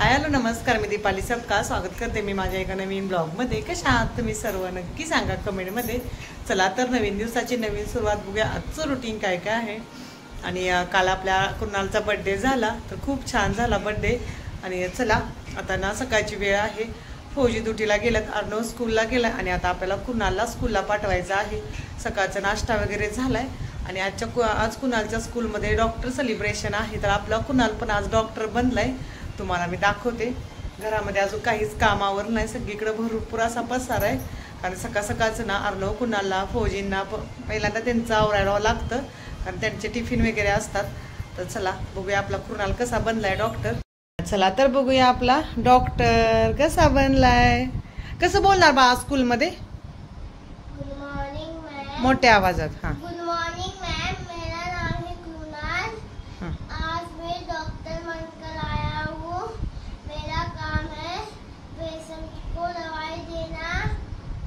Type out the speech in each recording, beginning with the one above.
Hello नमस्कार, मी दीपाली सबका स्वागत करते मी माझ्या एका नवीन ब्लॉगमध्ये. कशा आहात तुम्ही सर्व नक्की सांगा कमेंटमध्ये. चला तर नवीन दिवसाची नवीन सुरुवात बघूया. आजचं रुटीन काय काय आहे. आणि काल आपल्या कुणालचा बड्डे झाला तर खूप छान झाला बड्डे. आणि चला आता ना सकाळची वेळ आहे. फौजी ड्युटीला गेल्यात, अर्णव स्कूलला गेला आणि आता आपल्याला कुणालला स्कूलला पाठवायचं आहे. सकाळचा नाश्ता वगैरे झालाय आणि आज कुणालच्या स्कूलमध्ये डॉक्टर सेलिब्रेशन आहे. तर आपला कुणाल पण आज डॉक्टर बनलाय. तुम्हाला मी दाखवते. घरामध्ये अजून काहीच कामावर नाही, सगळीकडे भरपूर असा पसार आहे. कारण सकाळ सकाळचं ना अर्णव कुणालला फौजींना पहिल्यांदा त्यांचं आवरायला लागतं, कारण त्यांचे टिफिन वगैरे असतात. तर चला बघूया आपला कुणाल कसा बनलाय डॉक्टर. चला तर बघूया आपला डॉक्टर कसा बनलाय. कसं बोलणार बा स्कूलमध्ये? Good morning ma'am. मोठ्या आवाजात. हां गुड मॉर्निंग मैम, मेरा नाम है कुणाल. आज मैं डॉक्टर बनकर आया हूँ. मेरा काम है पेशेंट को दवाई देना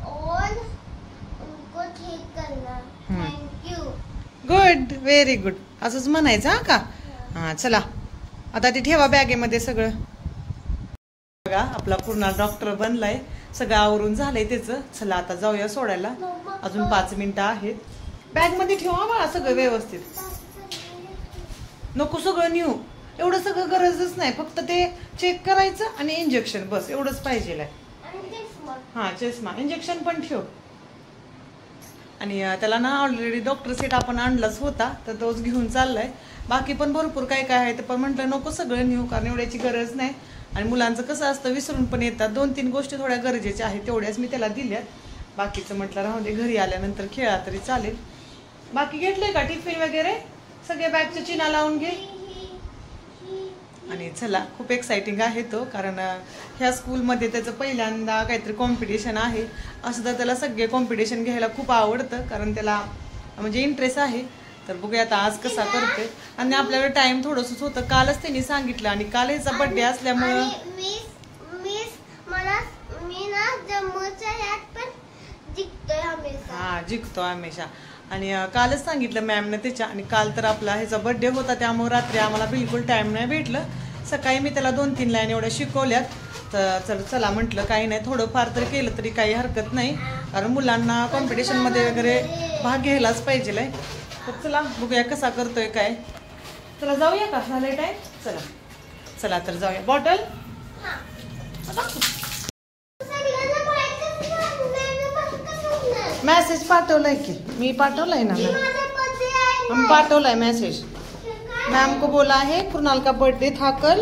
और उनको ठीक करना. Thank you. Good, very good. असंच म्हणायचं हा का? हां चला आता ते ठेवा बॅगेमध्ये सगळं. बघा आपला कुणाल डॉक्टर बनलाय, सगळं आवरून झालंय त्याचं. चला आता जाऊया सोडायला, अजून 5 मिनिटं आहेत. बॅगमध्ये ठेवा बा सगळं व्यवस्थित. नको सगळं न्यू, एवढं सगळं गरजच नाही. फक्त ते चेक करायचं आणि इंजेक्शन, बस एवढंच पाहिजे. हा चष्मा, इंजेक्शन पण ठेव. आणि त्याला ना ऑलरेडी डॉक्टर सेट आपण आणलाच होता, तर तोच घेऊन चाललाय. बाकी पण भरपूर काय काय आहे, तर पण म्हटलं नको सगळं न्यू, कारण एवढ्याची गरज नाही. आणि मुलांचं कसं असतं विसरून पण येतात. 2-3 गोष्टी थोड्या गरजेच्या आहेत, तेवढ्याच मी त्याला दिल्यात. बाकीचं म्हटलं राहू दे, घरी आल्यानंतर खेळा तरी चालेल. बाकी घेतलंय का टिफिन वगैरे? सगळे बॅगच्या चिना लावून घे. आणि चला खूप एक्साइटिंग आहे तो, कारण ह्या स्कूलमध्ये त्याचं पहिल्यांदा काहीतरी कॉम्पिटिशन आहे. असं तर त्याला सगळे कॉम्पिटिशन घ्यायला खूप आवडतं, कारण त्याला म्हणजे इंटरेस्ट आहे. तर बघूया आता आज कसा करते. आणि आपल्याला टाइम थोडंसंच होतं, कालच त्यांनी सांगितलं. आणि काल ह्याचा बड्डे असल्यामुळं हा जिंकतो हमेशा. आणि कालच सांगितलं मॅमने त्याच्या. आणि काल तर आपला ह्याचा बड्डे होता, त्यामुळे रात्री आम्हाला बिलकुल टाइम नाही भेटलं. सकाळी मी त्याला 2-3 लाईन एवढ्या शिकवल्यात. तर चला म्हटलं काही नाही, थोडंफार तर केलं तरी काही हरकत नाही, कारण मुलांना कॉम्पिटिशनमध्ये वगैरे भाग घ्यायलाच पाहिजे. तर चला बघूया कसा करतोय काय. चला जाऊया का, झालंय टाइम. चला चला तर जाऊया. बॉटल मैसेज पाठवलाय की मी, पाठवलाय ना हम पाठवलाय मैसेज. मैम को बोला है कुणाल का बर्थडे था कल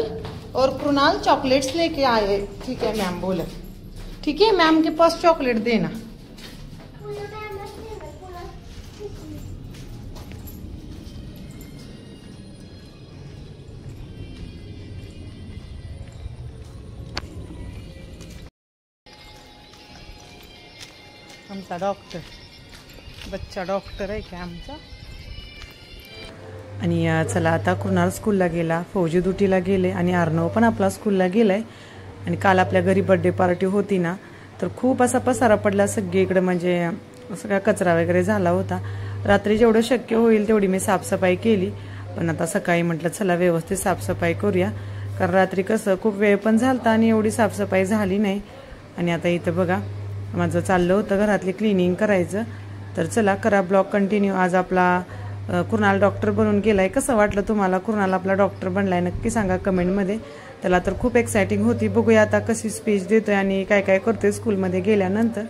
और कुणाल चॉकलेट्स लेके आए. ठीक है मैम बोले, ठीक है मैम के पास चॉकलेट देना. आमचा डॉक्टर, बच्चा डॉक्टर आहे की आमचा. आणि चला आता कुणाल स्कूलला गेला, फौजी ड्युटीला गेले आणि अर्णव पण आपला स्कूलला गेलाय. आणि काल आपल्या घरी बर्थडे पार्टी होती ना, तर खूप असा पसारा पडला सगळीकडे, म्हणजे सगळा कचरा वगैरे झाला होता. रात्री जेवढं शक्य होईल तेवढी मी साफसफाई केली, पण आता सकाळी म्हटलं चला व्यवस्थित साफसफाई करूया, कारण रात्री कसं खूप वेळ पण झालता आणि एवढी साफसफाई झाली नाही. आणि आता इथं बघा माझं चाललं होतं घरातली क्लिनिंग करायचं. तर चला करा ब्लॉग कंटिन्यू. आज आपला कुणाल डॉक्टर बनून गेलाय. कसं वाटलं तुम्हाला कुणाल आपला डॉक्टर बनलाय नक्की सांगा कमेंटमध्ये. त्याला तर खूप एक्साइटिंग होती. बघूया आता कशी स्पीच देतोय आणि काय काय करतोय स्कूलमध्ये गेल्यानंतर.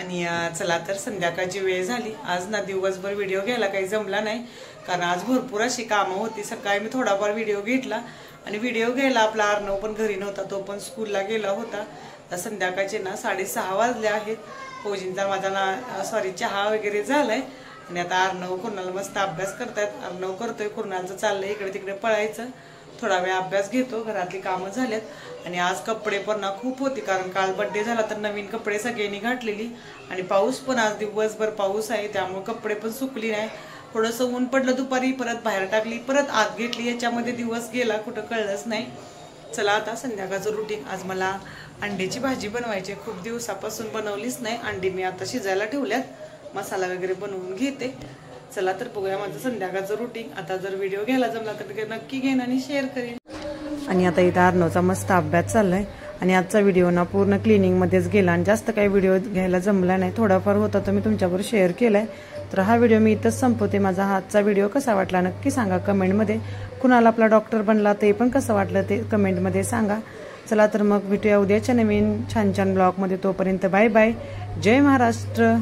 आणि चला तर संध्याकाळची वेळ झाली. आज ना दिवसभर व्हिडिओ घ्यायला काही जमला नाही, कारण आज भरपूर अशी कामं होती. सकाळी मी थोडाफार व्हिडिओ घेतला आणि व्हिडिओ घ्यायला आपला अर्णव पण घरी नव्हता, तो पण स्कूलला गेला होता. तर संध्याकाळचे ना 6:30 वाजले आहेत. फौजींचा माझा चहा वगैरे झालाय आणि आता अर्णव कुणाला मस्त अभ्यास करतायत. अर्णव करतोय, कुणालचं चाललंय इकडे तिकडे पळायचं. थोडा वेळ अभ्यास घेतो, घरातली कामं झाल्यात. आणि आज कपडे पण ना खूप होती, कारण काल बड्डे झाला तर नवीन कपडे सगळ्यांनी घातलेली आणि पाऊस पण आज दिवसभर पाऊस आहे, त्यामुळे कपडे पण सुकली नाही. थोडंसं ऊन पडलं दुपारी, परत बाहेर टाकली, परत आत घेतली, याच्यामध्ये दिवस गेला कुठं कळलंच नाही. चला आता संध्याकाळचं रुटीन. आज मला अंड्याची भाजी बनवायची, खूप दिवसापासून बनवलीच नाही. अंडी मी आता शिजायला ठेवल्यात, मसाला वगैरे बनवून घेते. चला तर बघूया माझं संध्याकाळचं रुटीन. आता जर व्हिडिओ घ्यायला जमला तर नक्की घेईन आणि शेअर करेन. आणि आता इथं अर्णवचा मस्त अभ्यास चाललाय आणि आजचा व्हिडिओ ना पूर्ण क्लिनिंगमध्येच गेला आणि जास्त काही व्हिडिओ घ्यायला जमला नाही. थोडाफार होता तो मी तुमच्याबरोबर शेअर केलाय. तर हा व्हिडिओ मी इथंच संपवते. माझा आजचा व्हिडिओ कसा वाटला नक्की सांगा कमेंटमध्ये. कुणाला आपला डॉक्टर बनला ते पण कसं वाटलं ते कमेंटमध्ये सांगा. चला तर मग भेटूया उद्याच्या नवीन छान छान ब्लॉगमध्ये. तोपर्यंत बाय बाय. जय महाराष्ट्र.